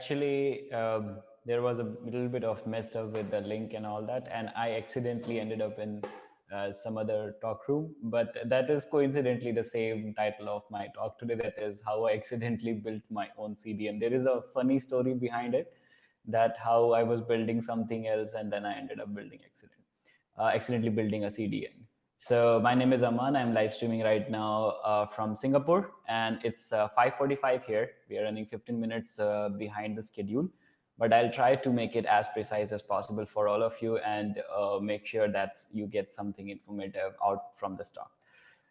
actually, there was a little bit of messed up with the link and all that, and I accidentally ended up in some other talk room. But that is coincidentally the same title of my talk today. That is how I accidentally built my own CDN. There is a funny story behind it, that how I was building something else and then I ended up building accidentally building a CDN. So my name is Aman. I'm live streaming right now from Singapore, and it's 5:45 here. We are running 15 minutes behind the schedule, but I'll try to make it as precise as possible for all of you and make sure that you get something informative out from this talk.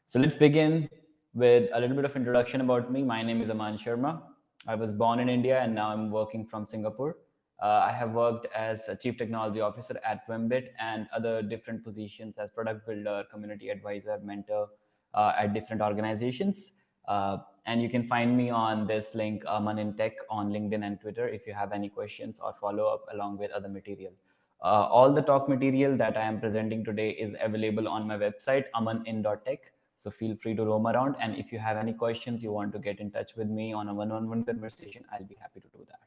So let's begin with a little bit of introduction about me. My name is Aman Sharma. I was born in India and now I'm working from Singapore. I have worked as a chief technology officer at Wimbit and other different positions as product builder, community advisor, mentor at different organizations. And you can find me on this link, Aman in Tech, on LinkedIn and Twitter if you have any questions or follow up along with other material. All the talk material that I am presenting today is available on my website, amanin.tech. So feel free to roam around. And if you have any questions, you want to get in touch with me on a one-on-one conversation, I'll be happy to do that.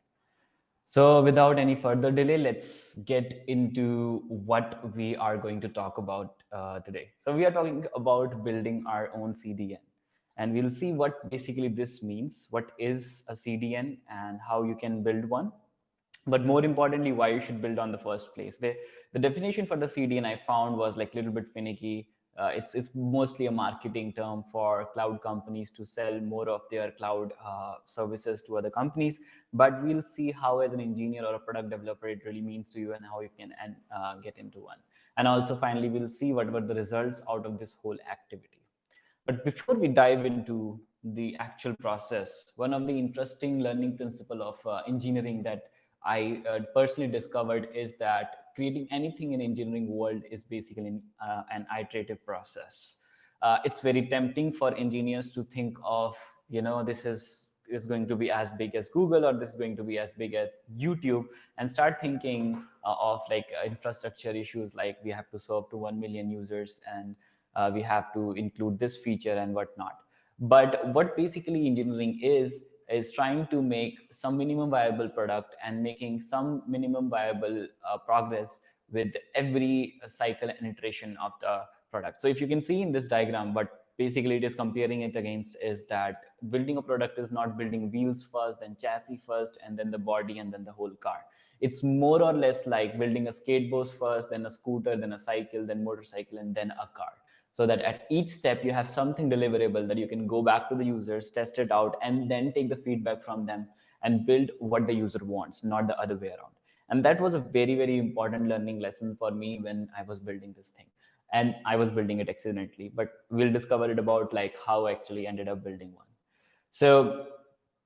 So without any further delay, let's get into what we are going to talk about today. So we are talking about building our own CDN. And we'll see what basically this means, what is a CDN and how you can build one. But more importantly, why you should build on the first place. The definition for the CDN I found was like a little bit finicky. It's mostly a marketing term for cloud companies to sell more of their cloud services to other companies. But we'll see how, as an engineer or a product developer, it really means to you and how you can get into one. And also, finally, we'll see what were the results out of this whole activity. But before we dive into the actual process, one of the interesting learning principle of engineering that I personally discovered is that creating anything in engineering world is basically an iterative process. It's very tempting for engineers to think of, this is going to be as big as Google, or this is going to be as big as YouTube, and start thinking of like infrastructure issues, like we have to serve to 1 million users and we have to include this feature and whatnot. But what basically engineering is trying to make some minimum viable product and making some minimum viable progress with every cycle and iteration of the product. So if you can see in this diagram, what basically it is comparing it against is that building a product is not building wheels first, then chassis first, and then the body, and then the whole car. It's more or less like building a skateboard first, then a scooter, then a cycle, then motorcycle, and then a car. So that at each step you have something deliverable that you can go back to the users, test it out, and then take the feedback from them and build what the user wants, not the other way around. And that was a very, very important learning lesson for me when I was building this thing. And I was building it accidentally, but we'll discover it about like how I actually ended up building one. So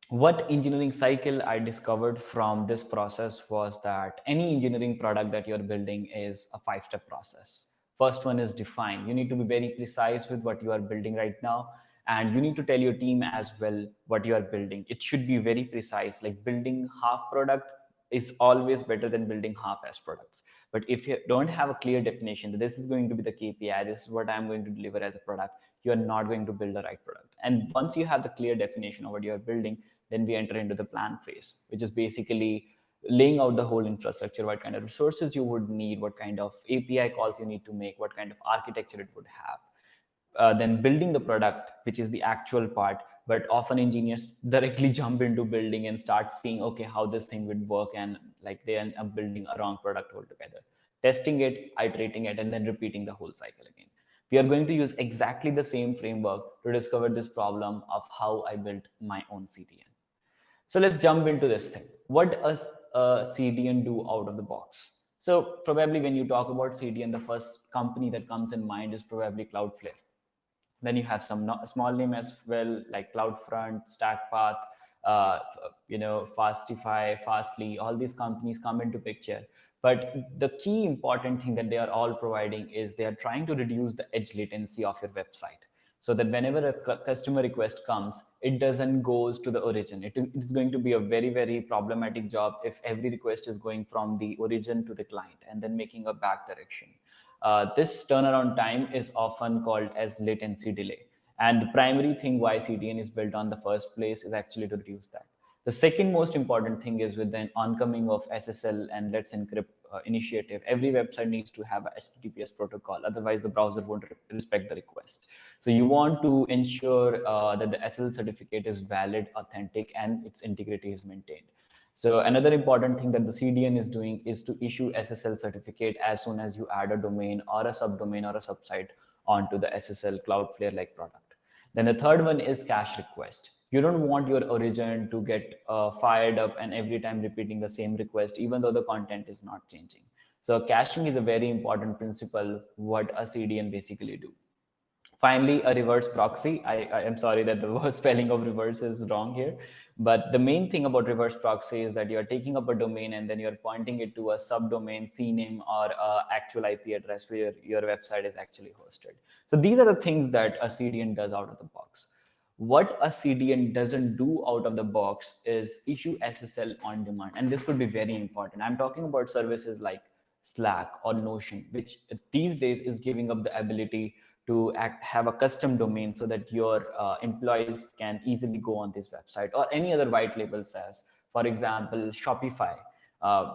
what engineering cycle I discovered from this process was that any engineering product that you're building is a 5-step process. First one is define. You need to be very precise with what you are building right now. And you need to tell your team as well what you are building. It should be very precise. Like building half product is always better than building half-assed products. But if you don't have a clear definition that this is going to be the KPI, this is what I'm going to deliver as a product, you're not going to build the right product. And once you have the clear definition of what you're building, then we enter into the plan phase, which is basically laying out the whole infrastructure, what kind of resources you would need, what kind of API calls you need to make, what kind of architecture it would have. Then building the product, which is the actual part, but often engineers directly jump into building and start seeing, okay, how this thing would work, and like they end up building a wrong product altogether. Testing it, iterating it, and then repeating the whole cycle again. We are going to use exactly the same framework to discover this problem of how I built my own CDN. So let's jump into this thing. What does a CDN do out of the box? So probably when you talk about CDN, the first company that comes in mind is probably Cloudflare. Then you have some small name as well, like CloudFront, StackPath, Fastify, Fastly. All these companies come into picture. But the key important thing that they are all providing is they are trying to reduce the edge latency of your website, so that whenever a customer request comes, it doesn't go to the origin. It is going to be a very, very problematic job if every request is going from the origin to the client and then making a back direction. This turnaround time is often called as latency delay. And the primary thing why CDN is built on the first place is actually to reduce that. The second most important thing is with the oncoming of SSL and Let's Encrypt initiative, every website needs to have a HTTPS protocol. Otherwise, the browser won't respect the request. So you want to ensure that the SSL certificate is valid, authentic, and its integrity is maintained. So another important thing that the CDN is doing is to issue SSL certificate as soon as you add a domain or a subdomain or a subsite onto the SSL Cloudflare like product. Then the third one is cache request. You don't want your origin to get fired up and every time repeating the same request, even though the content is not changing. So caching is a very important principle what a CDN basically do. Finally, a reverse proxy. I am sorry that the spelling of reverse is wrong here, but the main thing about reverse proxy is that you're taking up a domain and then you're pointing it to a subdomain, CNAME, or actual IP address where your website is actually hosted. So these are the things that a CDN does out of the box. What a CDN doesn't do out of the box is issue SSL on demand. And this could be very important. I'm talking about services like Slack or Notion, which these days is giving up the ability to have a custom domain so that your employees can easily go on this website, or any other white label SaaS. For example, Shopify,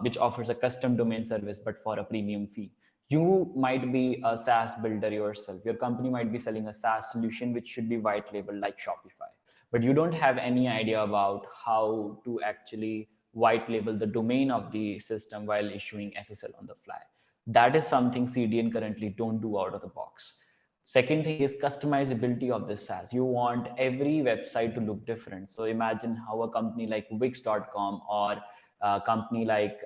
which offers a custom domain service, but for a premium fee. You might be a SaaS builder yourself. Your company might be selling a SaaS solution, which should be white labeled like Shopify, but you don't have any idea about how to actually white label the domain of the system while issuing SSL on the fly. That is something CDN currently don't do out of the box. Second thing is customizability of this SaaS. You want every website to look different. So imagine how a company like Wix.com or a company like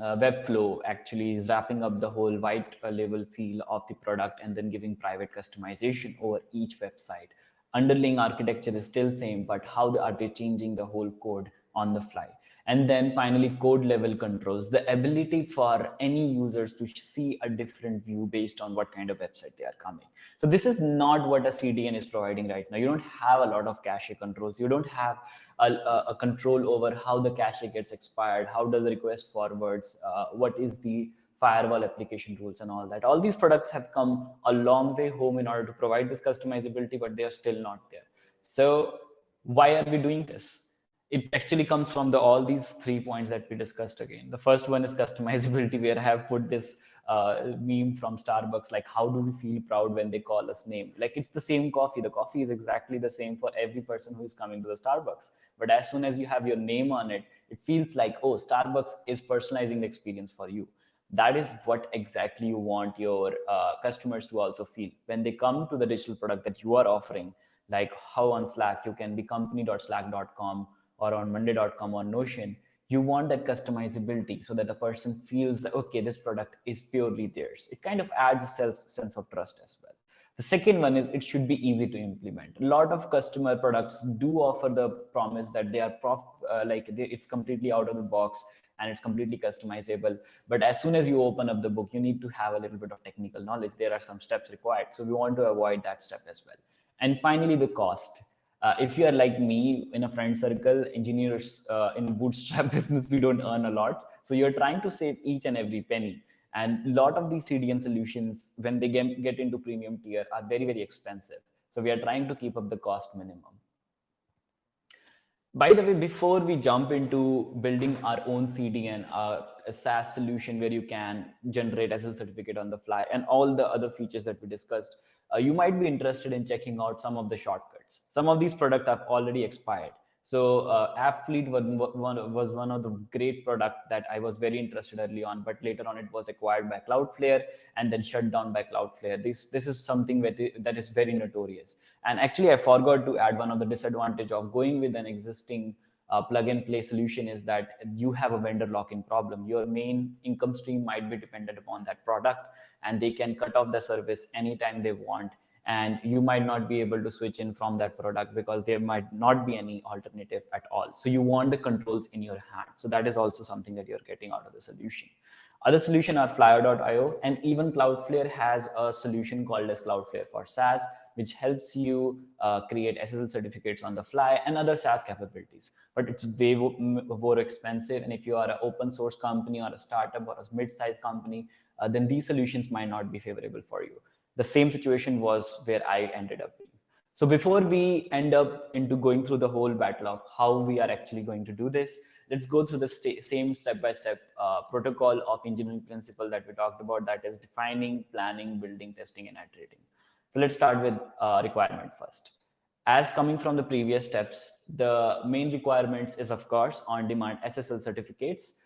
Webflow actually is wrapping up the whole white label feel of the product and then giving private customization over each website. Underlying architecture is still same, but how are they changing the whole code on the fly? And then finally, code level controls, the ability for any users to see a different view based on what kind of website they are coming. So this is not what a CDN is providing right now. You don't have a lot of cache controls. You don't have a control over how the cache gets expired, how does the request forwards, what is the firewall application rules and all that. All these products have come a long way home in order to provide this customizability, but they are still not there. So why are we doing this? It actually comes from all these 3 points that we discussed again. The first one is customizability, where I have put this meme from Starbucks, like how do we feel proud when they call us name? Like it's the same coffee. The coffee is exactly the same for every person who is coming to the Starbucks. But as soon as you have your name on it, it feels like, oh, Starbucks is personalizing the experience for you. That is what exactly you want your customers to also feel. When they come to the digital product that you are offering, like how on Slack, you can be company.slack.com or on monday.com or Notion, you want that customizability so that the person feels that, okay, this product is purely theirs. It kind of adds a sense of trust as well. The second one is it should be easy to implement. A lot of customer products do offer the promise that they are it's completely out of the box and it's completely customizable. But as soon as you open up the book, you need to have a little bit of technical knowledge. There are some steps required. So we want to avoid that step as well. And finally, the cost. If you are like me in a friend circle, engineers in bootstrap business, we don't earn a lot. So you're trying to save each and every penny. And a lot of these CDN solutions, when they get into premium tier, are very, very expensive. So we are trying to keep up the cost minimum. By the way, before we jump into building our own CDN, a SaaS solution where you can generate SSL certificate on the fly and all the other features that we discussed, you might be interested in checking out some of the shortcuts. Some of these products have already expired. So AppFleet was one of the great products that I was very interested early on, but later on it was acquired by Cloudflare and then shut down by Cloudflare. This is something that is very notorious. And actually, I forgot to add one of the disadvantage of going with an existing plug and play solution is that you have a vendor lock-in problem. Your main income stream might be dependent upon that product, and they can cut off the service anytime they want. And you might not be able to switch in from that product because there might not be any alternative at all. So you want the controls in your hand. So that is also something that you're getting out of the solution. Other solution are Flyer.io, and even Cloudflare has a solution called as Cloudflare for SaaS, which helps you create SSL certificates on the fly and other SaaS capabilities. But it's way more expensive. And if you are an open source company or a startup or a mid-sized company, then these solutions might not be favorable for you. The same situation was where I ended up being. So before we end up into going through the whole battle of how we are actually going to do this, let's go through the same step-by-step protocol of engineering principle that we talked about, that is defining, planning, building, testing, and iterating. So let's start with requirement first. As coming from the previous steps, the main requirements is, of course, on-demand SSL certificates.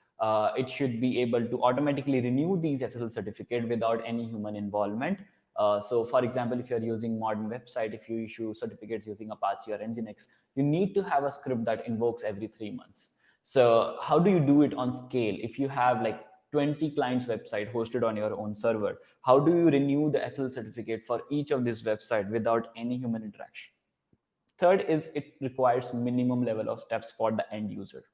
It should be able to automatically renew these SSL certificates without any human involvement. So for example, if you're using modern website, if you issue certificates using Apache or Nginx, you need to have a script that invokes every 3 months. So how do you do it on scale? If you have like 20 clients website hosted on your own server, how do you renew the SSL certificate for each of these website without any human interaction? Third is it requires minimum level of steps for the end user.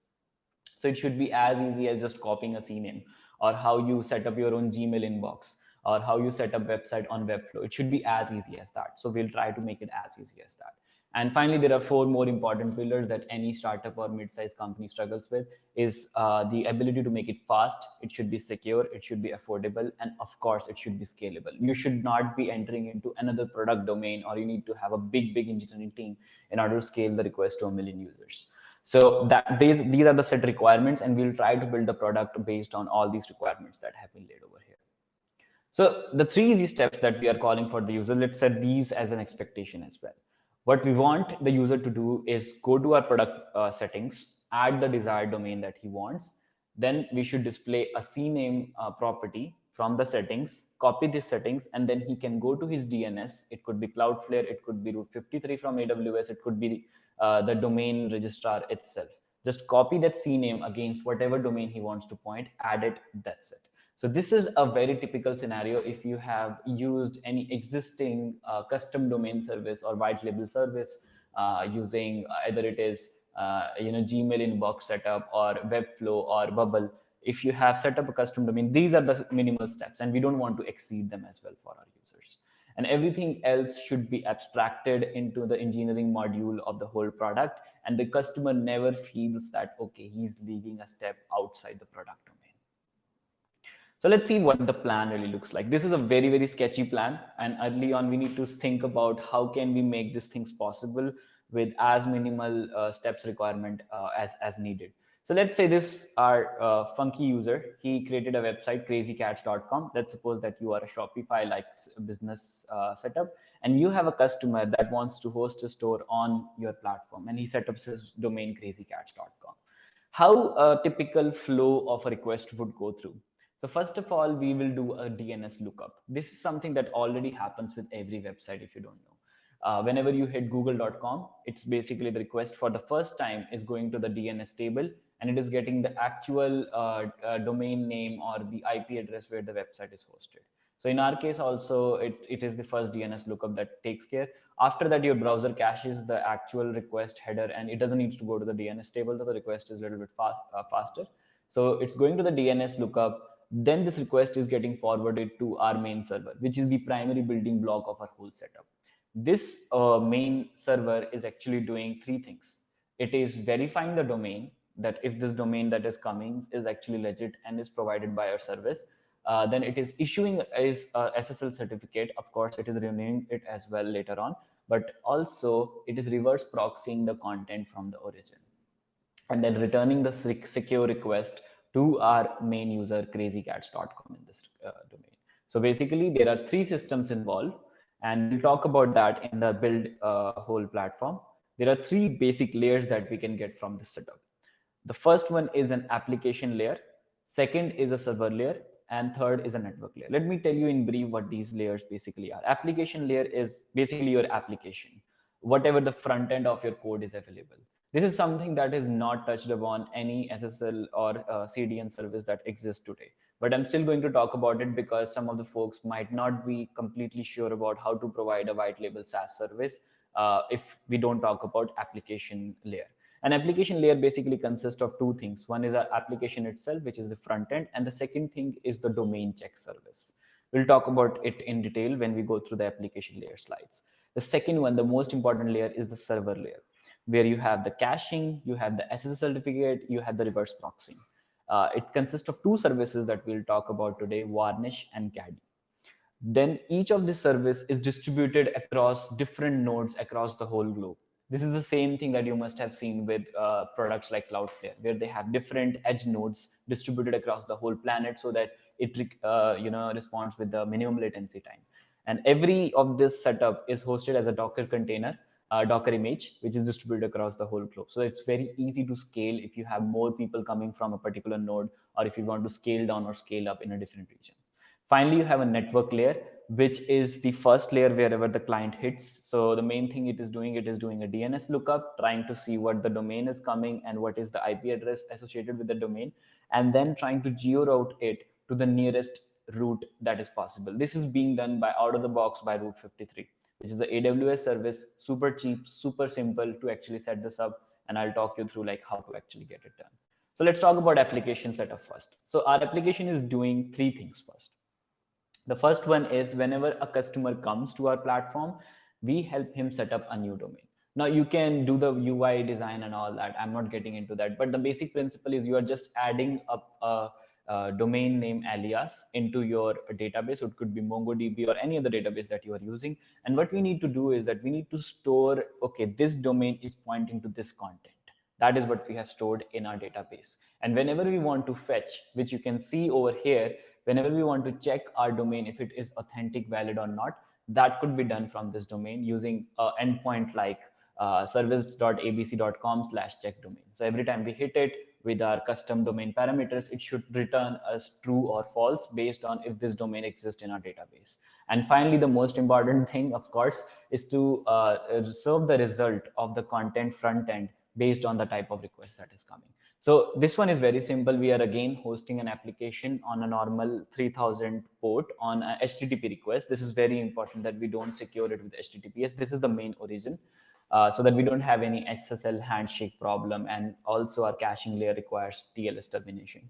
So it should be as easy as just copying a CDN, or how you set up your own Gmail inbox, or how you set up website on Webflow. It should be as easy as that. So we'll try to make it as easy as that. And finally, there are 4 more important pillars that any startup or mid-sized company struggles with is the ability to make it fast. It should be secure, it should be affordable, and of course, it should be scalable. You should not be entering into another product domain, or you need to have a big engineering team in order to scale the request to 1 million users. So that these are the set requirements, and we'll try to build the product based on all these requirements that have been laid over here. So the 3 easy steps that we are calling for the user, let's set these as an expectation as well. What we want the user to do is go to our product settings, add the desired domain that he wants. Then we should display a CNAME property from the settings, copy these settings, and then he can go to his DNS. It could be Cloudflare, it could be Route 53 from AWS, it could be the domain registrar itself. Just copy that CNAME against whatever domain he wants to point, add it, that's it. So this is a very typical scenario if you have used any existing custom domain service or white label service using either it is Gmail inbox setup or Webflow or Bubble. If you have set up a custom domain, these are the minimal steps, and we don't want to exceed them as well for our users. And everything else should be abstracted into the engineering module of the whole product, and the customer never feels that, okay, he's leaving a step outside the product domain. So let's see what the plan really looks like. This is a very sketchy plan, and early on we need to think about how can we make these things possible with as minimal steps requirement as needed. So let's say this our funky user, he created a website, crazycats.com. Let's suppose that you are a Shopify like business setup, and you have a customer that wants to host a store on your platform, and he set up his domain crazycats.com. How a typical flow of a request would go through? So first of all, we will do a DNS lookup. This is something that already happens with every website if you don't know. Whenever you hit google.com, it's basically the request for the first time is going to the DNS table, and it is getting the actual domain name or the IP address where the website is hosted. So in our case also, it is the first DNS lookup that takes care. After that, your browser caches the actual request header, and it doesn't need to go to the DNS table, so the request is a little bit faster. So it's going to the DNS lookup. Then this request is getting forwarded to our main server, which is the primary building block of our whole setup. This main server is actually doing 3 things. It is verifying the domain, that if this domain that is coming is actually legit and is provided by our service. Then it is issuing a SSL certificate. Of course, it is renewing it as well later on, but also it is reverse proxying the content from the origin, and then returning the secure request to our main user crazycats.com in this domain. So basically there are 3 systems involved, and we'll talk about that in the build whole platform. There are 3 basic layers that we can get from this setup. The first one is an application layer, second is a server layer, and third is a network layer. Let me tell you in brief what these layers basically are. Application layer is basically your application, whatever the front end of your code is available. This is something that is not touched upon any SSL or CDN service that exists today. But I'm still going to talk about it because some of the folks might not be completely sure about how to provide a white label SaaS service if we don't talk about application layer. An application layer basically consists of 2 things. One is our application itself, which is the front end, and the second thing is the domain check service. We'll talk about it in detail when we go through the application layer slides. The second one, the most important layer, is the server layer, where you have the caching, you have the SSL certificate, you have the reverse proxying. It consists of 2 services that we'll talk about today, Varnish and Caddy. Then each of this service is distributed across different nodes across the whole globe. This is the same thing that you must have seen with products like Cloudflare, where they have different edge nodes distributed across the whole planet so that it responds with the minimum latency time. And every of this setup is hosted as a Docker container, Docker image, which is distributed across the whole globe. So it's very easy to scale if you have more people coming from a particular node, or if you want to scale down or scale up in a different region. Finally, you have a network layer, which is the first layer wherever the client hits. So the main thing it is doing a DNS lookup, trying to see what the domain is coming and what is the IP address associated with the domain, and then trying to geo-route it to the nearest route that is possible. This is being done by out of the box by Route 53, which is the AWS service, super cheap, super simple to actually set this up. And I'll talk you through like how to actually get it done. So let's talk about application setup first. So our application is doing three things first. The first one is whenever a customer comes to our platform, we help him set up a new domain. Now you can do the UI design and all that. I'm not getting into that, but the basic principle is you are just adding up a domain name alias into your database. So it could be MongoDB or any other database that you are using. And what we need to do is that we need to store, okay, this domain is pointing to this content. That is what we have stored in our database. And whenever we want to fetch, which you can see over here, whenever we want to check our domain, if it is authentic, valid or not, that could be done from this domain using an endpoint like service.abc.com/check domain. So every time we hit it with our custom domain parameters, it should return us true or false based on if this domain exists in our database. And finally, the most important thing, of course, is to serve the result of the content front end based on the type of request that is coming. So this one is very simple. We are again hosting an application on a normal 3000 port on a HTTP request. This is very important that we don't secure it with HTTPS. This is the main origin, so that we don't have any SSL handshake problem. And also our caching layer requires TLS termination.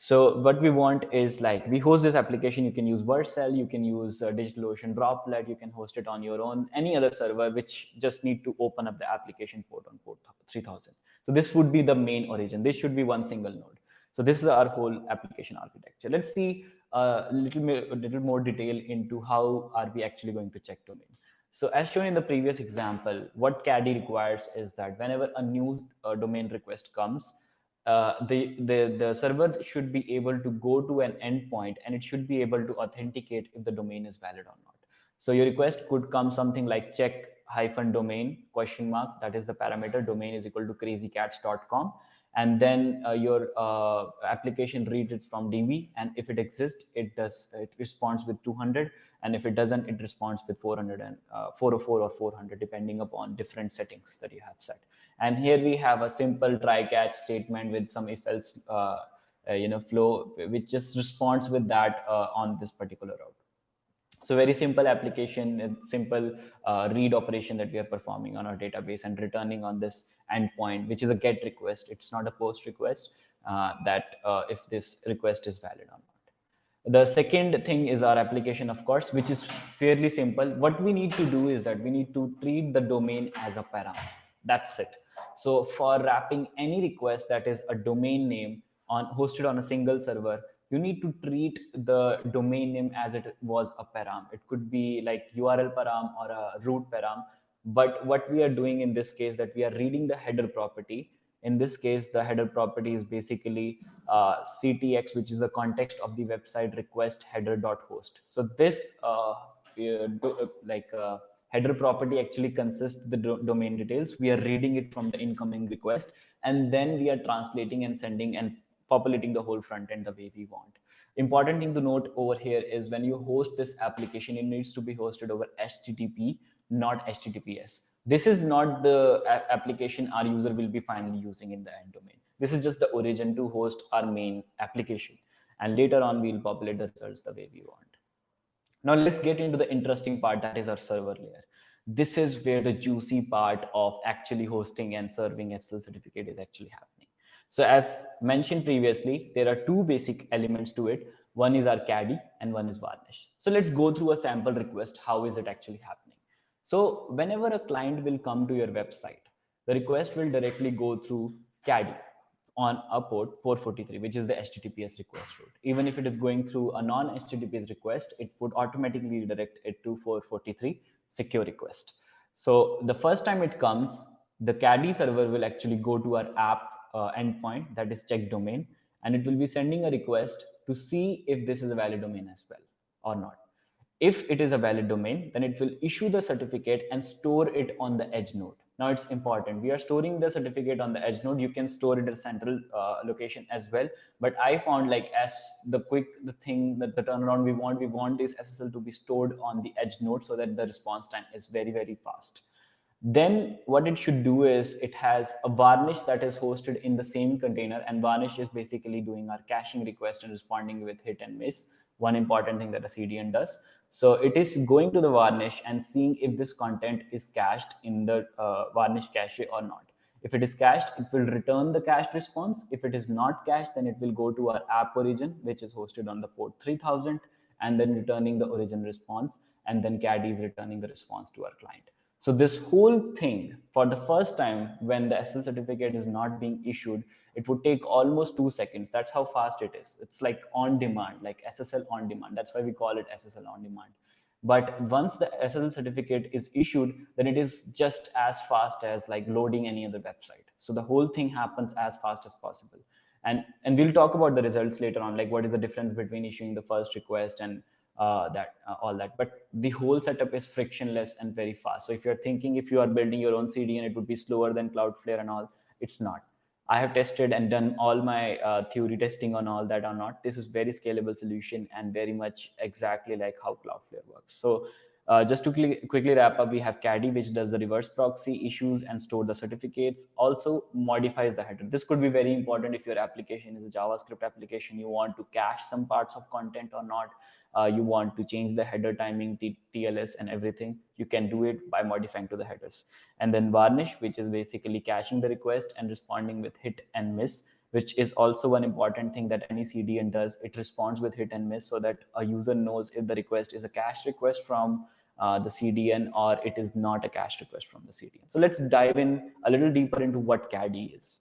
So what we want is like, we host this application. You can use Vercel, you can use DigitalOcean Droplet, you can host it on your own, any other server, which just need to open up the application port on port 3000. So this would be the main origin. This should be one single node. So this is our whole application architecture. Let's see a little more detail into how are we actually going to check domain. So as shown in the previous example, what Caddy requires is that whenever a new domain request comes, the server should be able to go to an endpoint and it should be able to authenticate if the domain is valid or not. So your request could come something like check-domain ? That is the parameter. Domain is equal to crazycats.com. And then your application reads it from DB, and if it exists, it responds with 200, and if it doesn't, it responds with 400 and 404 or 400, depending upon different settings that you have set. And here we have a simple try catch statement with some if else flow, which just responds with that on this particular route. So very simple application, simple read operation that we are performing on our database and returning on this endpoint, which is a get request. It's not a post request, if this request is valid or not. The second thing is our application, of course, which is fairly simple. What we need to do is that we need to treat the domain as a param. That's it. So for wrapping any request that is a domain name hosted on a single server, you need to treat the domain name as it was a param. It could be like URL param or a root param. But what we are doing in this case, that we are reading the header property. In this case, the header property is basically CTX, which is the context of the website request header.host. So this header property actually consists the domain details. We are reading it from the incoming request, and then we are translating and sending and populating the whole front end the way we want. Important thing to note over here is when you host this application, it needs to be hosted over HTTP, not HTTPS. This is not the application our user will be finally using in the end domain. This is just the origin to host our main application. And later on, we'll populate the results the way we want. Now let's get into the interesting part, that is our server layer. This is where the juicy part of actually hosting and serving SSL certificate is actually happening. So as mentioned previously, there are two basic elements to it. One is our Caddy and one is Varnish. So let's go through a sample request. How is it actually happening? So whenever a client will come to your website, the request will directly go through Caddy on a port 443, which is the HTTPS request route. Even if it is going through a non-HTTPS request, it would automatically redirect it to 443 secure request. So the first time it comes, the Caddy server will actually go to our app endpoint, that is check domain, and it will be sending a request to see if this is a valid domain as well or not. If it is a valid domain, then it will issue the certificate and store it on the edge node. Now it's important. We are storing the certificate on the edge node. You can store it at a central location as well. But I found like as the thing that the turnaround we want this SSL to be stored on the edge node so that the response time is very, very fast. Then what it should do is it has a varnish that is hosted in the same container, and varnish is basically doing our caching request and responding with hit and miss. One important thing that a CDN does. So it is going to the varnish and seeing if this content is cached in the varnish cache or not. If it is cached, it will return the cached response. If it is not cached, then it will go to our app origin, which is hosted on the port 3000, and then returning the origin response, and then Caddy is returning the response to our client. So this whole thing, for the first time, when the SSL certificate is not being issued, it would take almost 2 seconds. That's how fast it is. It's like on demand, like SSL on demand. That's why we call it SSL on demand. But once the SSL certificate is issued, then it is just as fast as like loading any other website. So the whole thing happens as fast as possible. And we'll talk about the results later on, like what is the difference between issuing the first request and all that. But the whole setup is frictionless and very fast. So if you're thinking if you are building your own CDN, it would be slower than Cloudflare and all, it's not. I have tested and done all my theory testing on all that or not. This is very scalable solution and very much exactly like how Cloudflare works. So just to quickly wrap up, we have Caddy, which does the reverse proxy, issues and store the certificates, also modifies the header. This could be very important if your application is a JavaScript application, you want to cache some parts of content or not, you want to change the header timing, TLS and everything, you can do it by modifying to the headers. And then varnish, which is basically caching the request and responding with hit and miss, which is also one important thing that any CDN does. It responds with hit and miss so that a user knows if the request is a cached request from the CDN or it is not a cached request from the CDN. So let's dive in a little deeper into what Caddy is.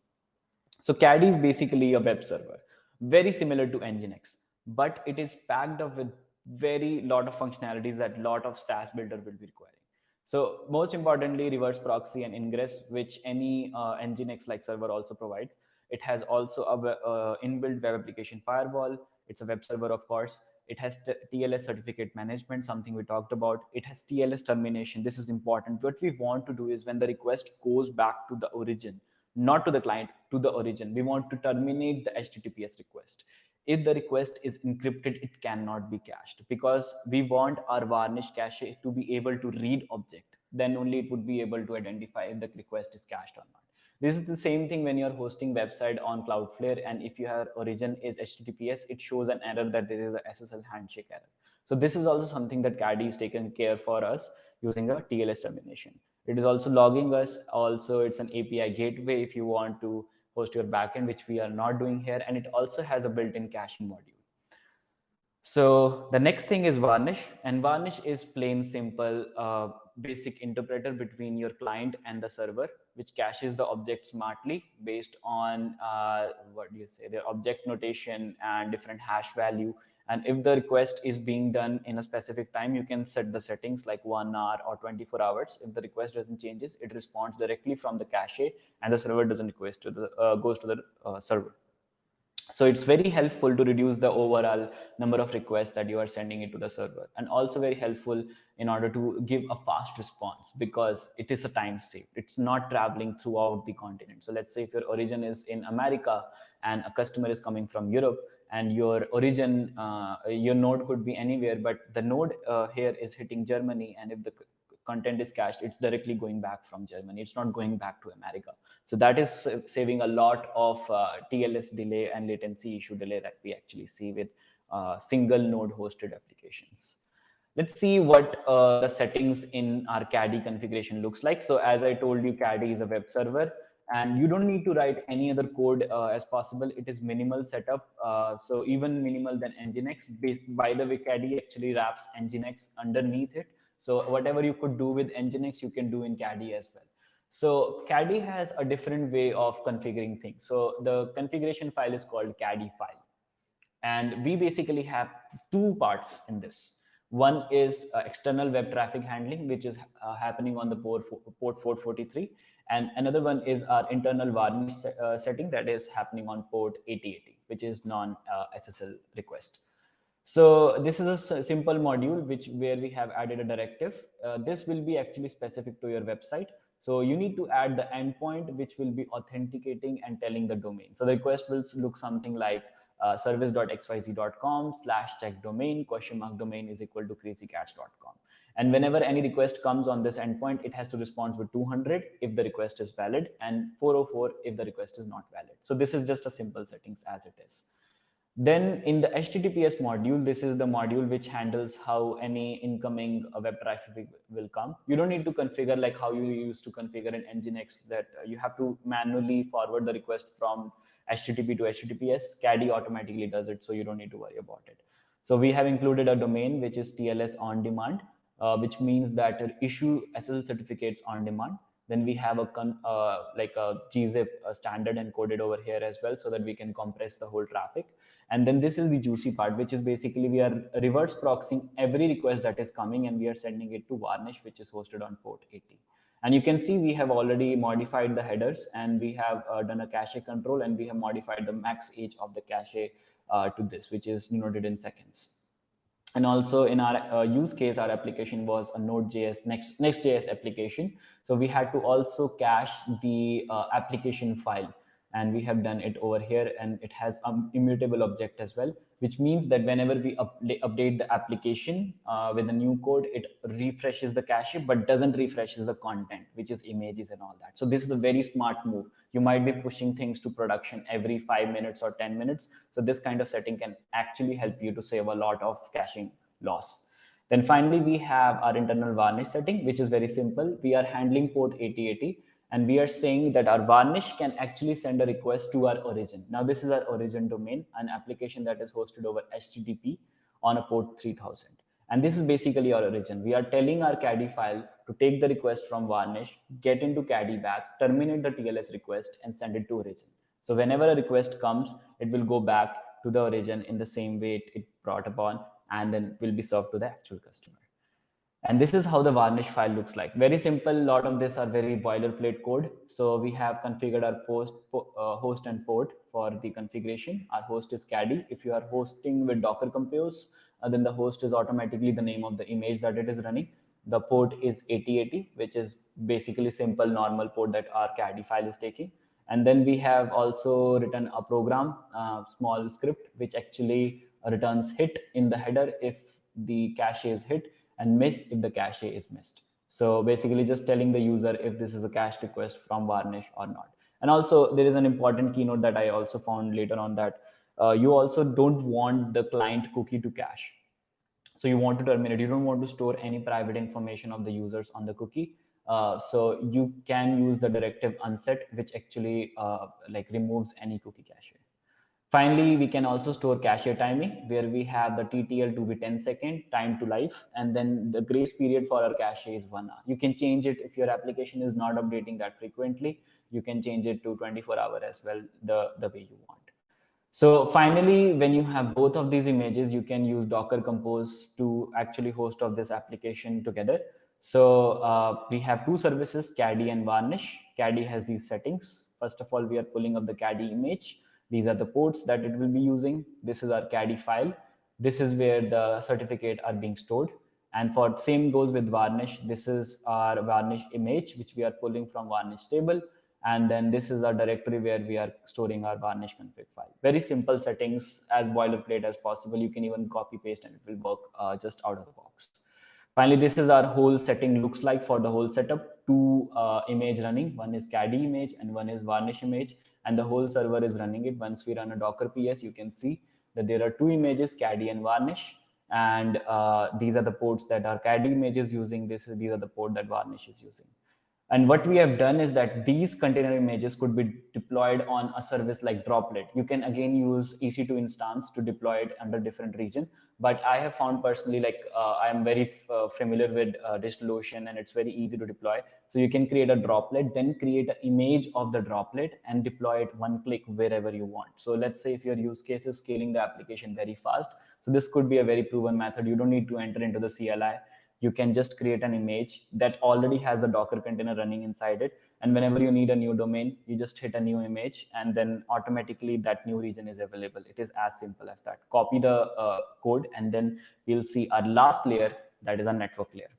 So Caddy is basically a web server, very similar to Nginx, but it is packed up with very lot of functionalities that lot of SaaS builder will be requiring. So most importantly, reverse proxy and ingress, which any Nginx like server also provides. It has also a inbuilt web application firewall. It's a web server, of course. It has TLS certificate management, something we talked about. It has TLS termination. This is important. What we want to do is when the request goes back to the origin, not to the client, to the origin, we want to terminate the HTTPS request. If the request is encrypted, it cannot be cached because we want our varnish cache to be able to read object. Then only it would be able to identify if the request is cached or not. This is the same thing when you're hosting website on Cloudflare, and if your origin is HTTPS, it shows an error that there is a SSL handshake error. So this is also something that Caddy is taken care for us using a TLS termination. It is also logging us. Also, it's an API gateway if you want to host your backend, which we are not doing here. And it also has a built-in caching module. So the next thing is varnish, and varnish is plain simple basic interpreter between your client and the server, which caches the object smartly based on their object notation and different hash value. And if the request is being done in a specific time, you can set the settings like 1 hour or 24 hours. If the request doesn't changes, it responds directly from the cache, and the server doesn't request to the goes to the server. So it's very helpful to reduce the overall number of requests that you are sending it to the server, and also very helpful in order to give a fast response because it is a time saved. It's not traveling throughout the continent. So let's say if your origin is in America and a customer is coming from Europe, and your origin, your node could be anywhere, but the node here is hitting Germany, and if the content is cached, it's directly going back from Germany. It's not going back to America. So that is saving a lot of TLS delay and latency issue delay that we actually see with single node hosted applications. Let's see what the settings in our Caddy configuration looks like. So as I told you, Caddy is a web server, and you don't need to write any other code as possible. It is minimal setup, so even minimal than Nginx. By the way, Caddy actually wraps Nginx underneath it. So whatever you could do with Nginx, you can do in Caddy as well. So Caddy has a different way of configuring things. So the configuration file is called Caddy file. And we basically have two parts in this. One is external web traffic handling, which is happening on the port 443. And another one is our internal varnish setting that is happening on port 8080, which is non-SSL request. So this is a simple module where we have added a directive. This will be actually specific to your website. So you need to add the endpoint, which will be authenticating and telling the domain. So the request will look something like service.xyz.com/check domain $domain is equal to crazycats.com. And whenever any request comes on this endpoint, it has to respond with 200 if the request is valid and 404 if the request is not valid. So this is just a simple settings as it is. Then in the HTTPS module, this is the module which handles how any incoming web traffic will come. You don't need to configure like how you used to configure in Nginx that you have to manually forward the request from HTTP to HTTPS. Caddy automatically does it, so you don't need to worry about it. So we have included a domain which is TLS on demand, which means that issue SSL certificates on demand. Then we have like a gzip standard encoded over here as well, so that we can compress the whole traffic. And then this is the juicy part, which is basically we are reverse proxying every request that is coming, and we are sending it to Varnish, which is hosted on port 80. And you can see we have already modified the headers, and we have done a cache control, and we have modified the max age of the cache to this, which is denoted in seconds. And also in our use case, our application was a Node.js Next.js application. So we had to also cache the application file, and we have done it over here, and it has immutable object as well, which means that whenever we update the application with a new code, it refreshes the cache but doesn't refreshes the content, which is images and all that. So this is a very smart move. You might be pushing things to production every 5 minutes or 10 minutes. So this kind of setting can actually help you to save a lot of caching loss. Then finally, we have our internal varnish setting, which is very simple. We are handling port 8080, and we are saying that our varnish can actually send a request to our origin. Now, this is our origin domain, an application that is hosted over HTTP on a port 3000. And this is basically our origin. We are telling our Caddy file to take the request from Varnish, get into Caddy back, terminate the TLS request, and send it to origin. So whenever a request comes, it will go back to the origin in the same way it brought upon, and then will be served to the actual customer. And this is how the Varnish file looks like. Very simple. A lot of this are very boilerplate code. So we have configured our host and port for the configuration. Our host is Caddy. If you are hosting with Docker Compose, then the host is automatically the name of the image that it is running. The port is 8080, which is basically simple normal port that our Caddy file is taking. And then we have also written a program, small script, which actually returns hit in the header if the cache is hit, and miss if the cache is missed. So basically just telling the user if this is a cache request from Varnish or not. And also there is an important keynote that I also found later on, that you also don't want the client cookie to cache. So you want to terminate. You don't want to store any private information of the users on the cookie. So you can use the directive unset, which actually like removes any cookie cache. Finally, we can also store cache timing, where we have the TTL to be 10-second time to life, and then the grace period for our cache is 1 hour. You can change it if your application is not updating that frequently. You can change it to 24-hour as well, the way you want. So finally, when you have both of these images, you can use Docker Compose to actually host of this application together. So we have two services, Caddy and Varnish. Caddy has these settings. First of all, we are pulling up the Caddy image. These are the ports that it will be using. This is our Caddy file. This is where the certificate are being stored. And for same goes with Varnish. This is our Varnish image, which we are pulling from Varnish table. And then this is our directory where we are storing our Varnish config file. Very simple settings, as boilerplate as possible. You can even copy paste and it will work just out of the box. Finally, this is our whole setting looks like for the whole setup. Two image running. One is Caddy image and one is Varnish image. And the whole server is running it. Once we run a Docker PS, you can see that there are two images, Caddy and Varnish. And these are the ports that our Caddy image is using. These are the port that Varnish is using. And what we have done is that these container images could be deployed on a service like Droplet. You can again use EC2 instance to deploy it under different region. But I have found personally, like I am very familiar with DigitalOcean, and it's very easy to deploy. So you can create a droplet, then create an image of the droplet and deploy it one click wherever you want. So let's say if your use case is scaling the application very fast, so this could be a very proven method. You don't need to enter into the CLI. You can just create an image that already has the Docker container running inside it. And whenever you need a new domain, you just hit a new image, and then automatically that new region is available. It is as simple as that. Copy the code, and then we'll see our last layer, that is a network layer.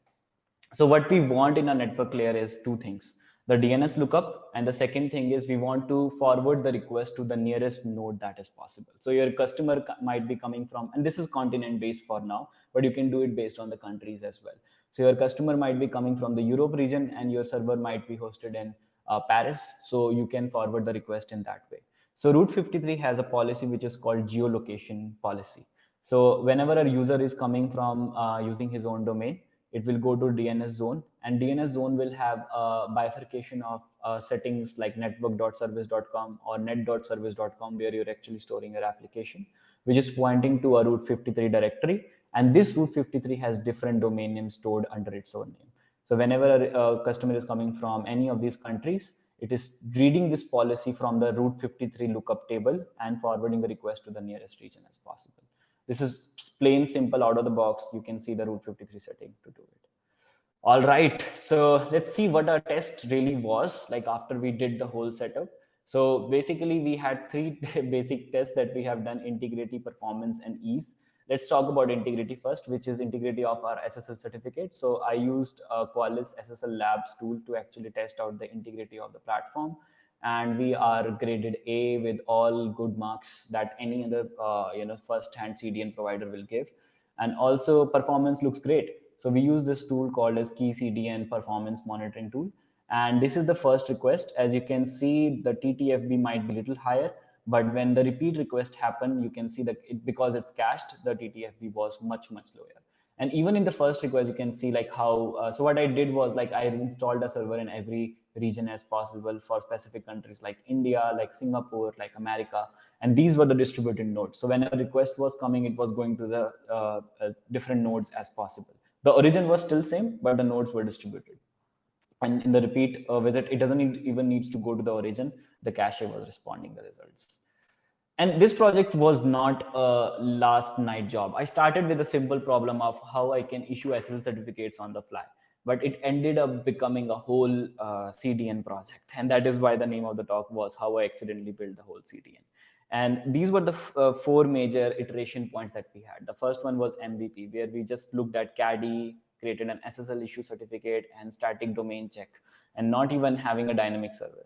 So what we want in a network layer is two things: the DNS lookup, and the second thing is we want to forward the request to the nearest node that is possible. So your customer might be coming from, and this is continent based for now, but you can do it based on the countries as well. So your customer might be coming from the Europe region, and your server might be hosted in Paris. So you can forward the request in that way. So Route 53 has a policy which is called geolocation policy. So whenever a user is coming from using his own domain, it will go to DNS zone, and DNS zone will have a bifurcation of settings like network.service.com or net.service.com, where you're actually storing your application, which is pointing to a Route 53 directory. And this Route 53 has different domain names stored under its own name. So whenever a customer is coming from any of these countries, it is reading this policy from the Route 53 lookup table and forwarding the request to the nearest region as possible. This is plain simple out of the box. You can see the Route 53 setting to do it. All right, so let's see what our test really was like after we did the whole setup. So basically we had three basic tests that we have done: integrity, performance, and ease. Let's talk about integrity first, which is integrity of our SSL certificate. So I used Qualys SSL Labs tool to actually test out the integrity of the platform, and we are graded A with all good marks that any other first-hand CDN provider will give. And also performance looks great. So we use this tool called as Key CDN performance monitoring tool. And this is the first request. As you can see, the TTFB might be a little higher, but when the repeat request happened, you can see that because it's cached, the TTFB was much, much lower. And even in the first request, you can see like how, so what I did was like I installed a server in every region as possible for specific countries like India, like Singapore, like America. And these were the distributed nodes. So when a request was coming, it was going to the different nodes as possible. The origin was still same, but the nodes were distributed. And in the repeat visit, it doesn't even needs to go to the origin. The cache was responding the results. And this project was not a last night job. I started with a simple problem of how I can issue SSL certificates on the fly, but it ended up becoming a whole CDN project. And that is why the name of the talk was how I accidentally built the whole CDN. And these were the four major iteration points that we had. The first one was MVP, where we just looked at Caddy, created an SSL issue certificate and static domain check, and not even having a dynamic server.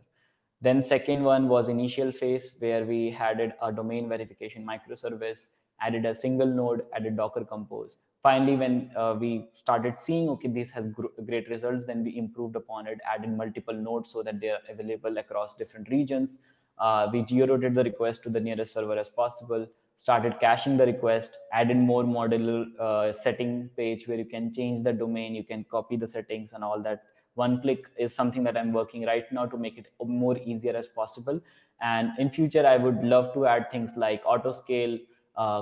Then second one was initial phase, where we added a domain verification microservice, added a single node, added Docker Compose. Finally, when we started seeing, okay, this has great results, then we improved upon it, added multiple nodes so that they are available across different regions. We geo-routed the request to the nearest server as possible, started caching the request, added more modular setting page where you can change the domain, you can copy the settings and all that. One click is something that I'm working right now to make it more easier as possible. And in future, I would love to add things like auto scale,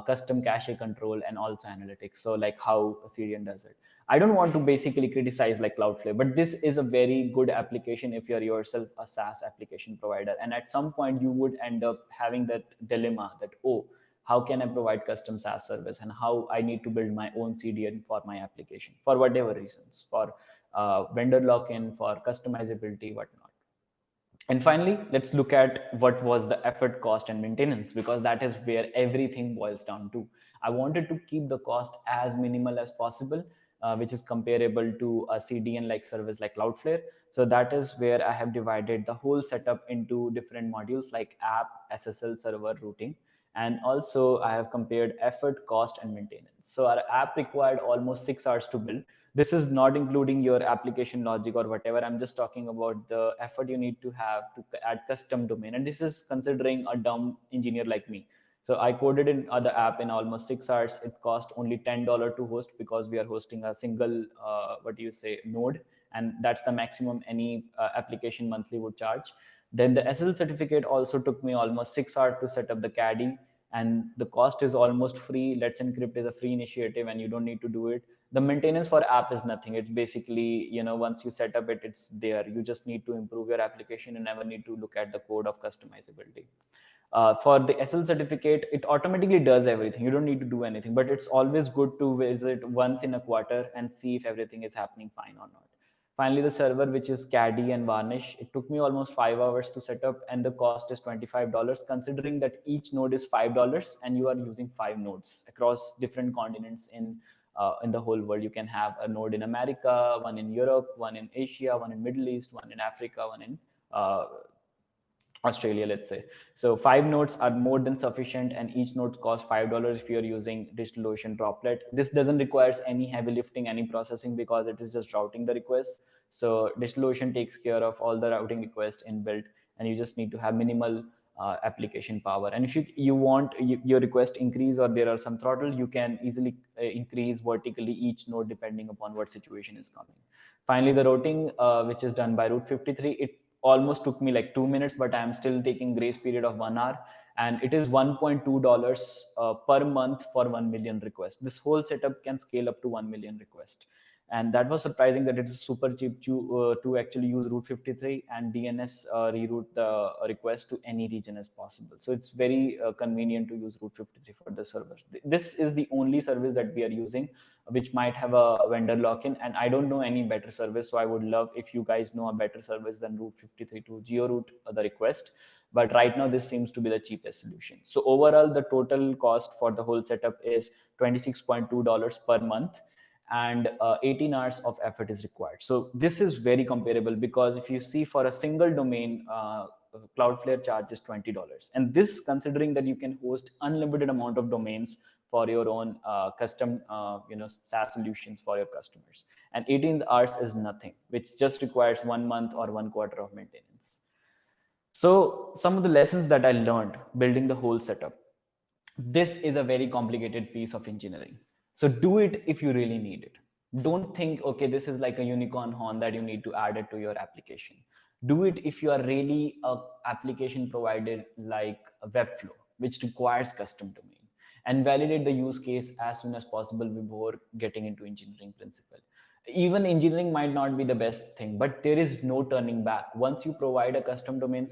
custom cache control, and also analytics. So like how a CDN does it. I don't want to basically criticize like Cloudflare, but this is a very good application if you're yourself a SaaS application provider. And at some point you would end up having that dilemma that, oh, how can I provide custom SaaS service, and how I need to build my own CDN for my application for whatever reasons, for vendor lock-in, for customizability, whatnot. And finally, let's look at what was the effort, cost, and maintenance, because that is where everything boils down to. I wanted to keep the cost as minimal as possible, which is comparable to a CDN like service like Cloudflare. So that is where I have divided the whole setup into different modules like app, SSL, server, routing. And also I have compared effort, cost, and maintenance. So our app required almost 6 hours to build. This is not including your application logic or whatever. I'm just talking about the effort you need to have to add custom domain. And this is considering a dumb engineer like me. So I coded in the app in almost 6 hours. It cost only $10 to host because we are hosting a single, node. And that's the maximum any application monthly would charge. Then the SSL certificate also took me almost 6 hours to set up the Caddy, and the cost is almost free. Let's Encrypt is a free initiative and you don't need to do it. The maintenance for app is nothing. It's basically, once you set up it, it's there. You just need to improve your application and never need to look at the code of customizability. For the SL certificate, it automatically does everything. You don't need to do anything, but it's always good to visit once in a quarter and see if everything is happening fine or not. Finally, the server, which is Caddy and Varnish, it took me almost 5 hours to set up, and the cost is $25, considering that each node is $5 and you are using 5 nodes across different continents in the whole world. You can have a node in America, one in Europe, one in Asia, one in Middle East, one in Africa, one in Australia, let's say. So 5 nodes are more than sufficient, and each node costs $5 if you're using DigitalOcean Droplet. This doesn't require any heavy lifting, any processing, because it is just routing the requests. So DigitalOcean takes care of all the routing requests inbuilt, and you just need to have minimal application power. And if you want your request increase, or there are some throttle, you can easily increase vertically each node depending upon what situation is coming. Finally, the routing, which is done by Route 53, it almost took me like 2 minutes, but I'm still taking grace period of 1 hour, and it is $1.2 per month for 1 million requests. This whole setup can scale up to 1 million requests. And that was surprising that it is super cheap to actually use Route 53 and DNS reroute the request to any region as possible. So it's very convenient to use Route 53 for the server. This is the only service that we are using, which might have a vendor lock-in, and I don't know any better service. So I would love if you guys know a better service than Route 53 to geo-route the request. But right now, this seems to be the cheapest solution. So overall, the total cost for the whole setup is $26.2 per month, and 18 hours of effort is required. So this is very comparable, because if you see, for a single domain, Cloudflare charges $20, and this considering that you can host unlimited amount of domains for your own custom SaaS solutions for your customers. And 18 hours is nothing, which just requires 1 month or 1 quarter of maintenance. So some of the lessons that I learned building the whole setup: this is a very complicated piece of engineering. So do it if you really need it. Don't think, okay, this is like a unicorn horn that you need to add it to your application. Do it if you are really a application provider like Webflow, which requires custom domain, and validate the use case as soon as possible before getting into engineering principle. Even engineering might not be the best thing, but there is no turning back. Once you provide a custom domain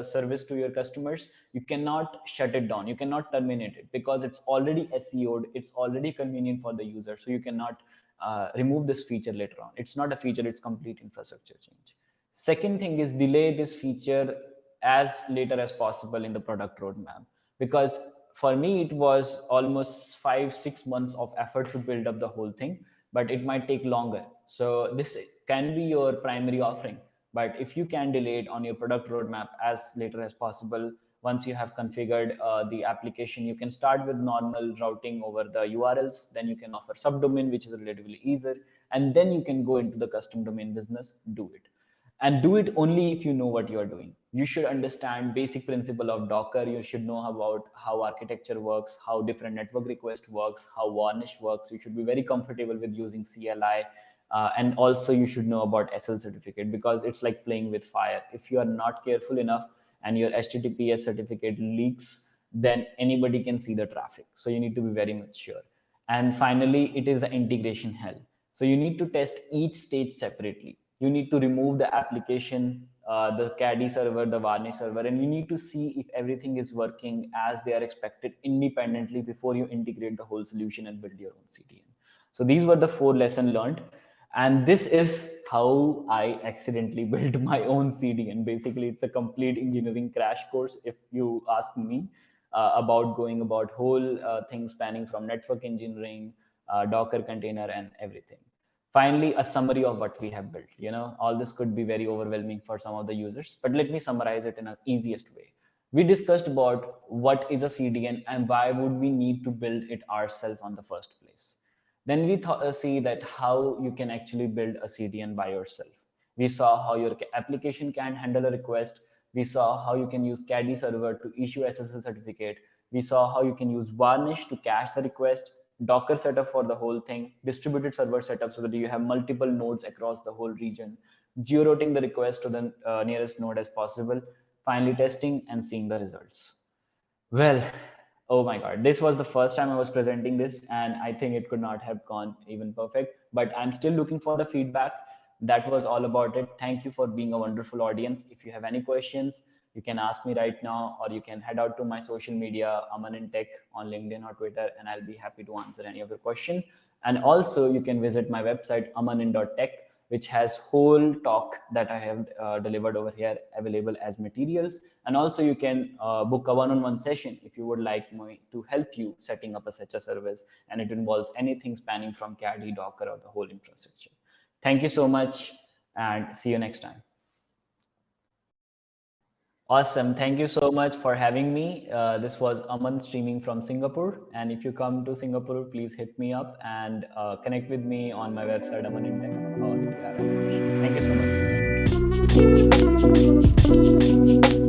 service to your customers, you cannot shut it down. You cannot terminate it, because it's already SEO'd. It's already convenient for the user. So you cannot remove this feature later on. It's not a feature, it's complete infrastructure change. Second thing is delay this feature as later as possible in the product roadmap, because for me, it was almost 5-6 months of effort to build up the whole thing, but it might take longer. So this can be your primary offering, but if you can delay it on your product roadmap as later as possible, once you have configured the application, you can start with normal routing over the URLs, then you can offer subdomain, which is relatively easier, and then you can go into the custom domain business. Do it. And do it only if you know what you are doing. You should understand basic principle of Docker. You should know about how architecture works, how different network request works, how Varnish works. You should be very comfortable with using CLI. And also you should know about SL certificate, because it's like playing with fire. If you are not careful enough and your HTTPS certificate leaks, then anybody can see the traffic. So you need to be very much sure. And finally, it is an integration hell. So you need to test each stage separately. You need to remove the application, the Caddy server, the Varnish server, and you need to see if everything is working as they are expected independently before you integrate the whole solution and build your own CDN. So these were the 4 lessons learned. And this is how I accidentally built my own CDN. Basically, it's a complete engineering crash course, if you ask me, about going about whole thing spanning from network engineering, Docker container, and everything. Finally, a summary of what we have built. All this could be very overwhelming for some of the users, but let me summarize it in an easiest way. We discussed about what is a CDN and why would we need to build it ourselves on the first place. Then we see that how you can actually build a CDN by yourself. We saw how your application can handle a request. We saw how you can use Caddy server to issue SSL certificate. We saw how you can use Varnish to cache the request, Docker setup for the whole thing, distributed server setup so that you have multiple nodes across the whole region, geo-routing the request to the nearest node as possible, finally testing and seeing the results. Well, oh my God, this was the first time I was presenting this, and I think it could not have gone even perfect, but I'm still looking for the feedback. That was all about it. Thank you for being a wonderful audience. If you have any questions, you can ask me right now, or you can head out to my social media, Aman in Tech on LinkedIn or Twitter, and I'll be happy to answer any of your question. And also you can visit my website, amanin.tech, which has whole talk that I have delivered over here available as materials. And also you can book a one-on-one session if you would like me to help you setting up such a service. And it involves anything spanning from Caddy, Docker, or the whole infrastructure. Thank you so much and see you next time. Awesome. Thank you so much for having me. This was Aman streaming from Singapore. And if you come to Singapore, please hit me up and connect with me on my website, Aman in Tech, or if you have any question. Thank you so much.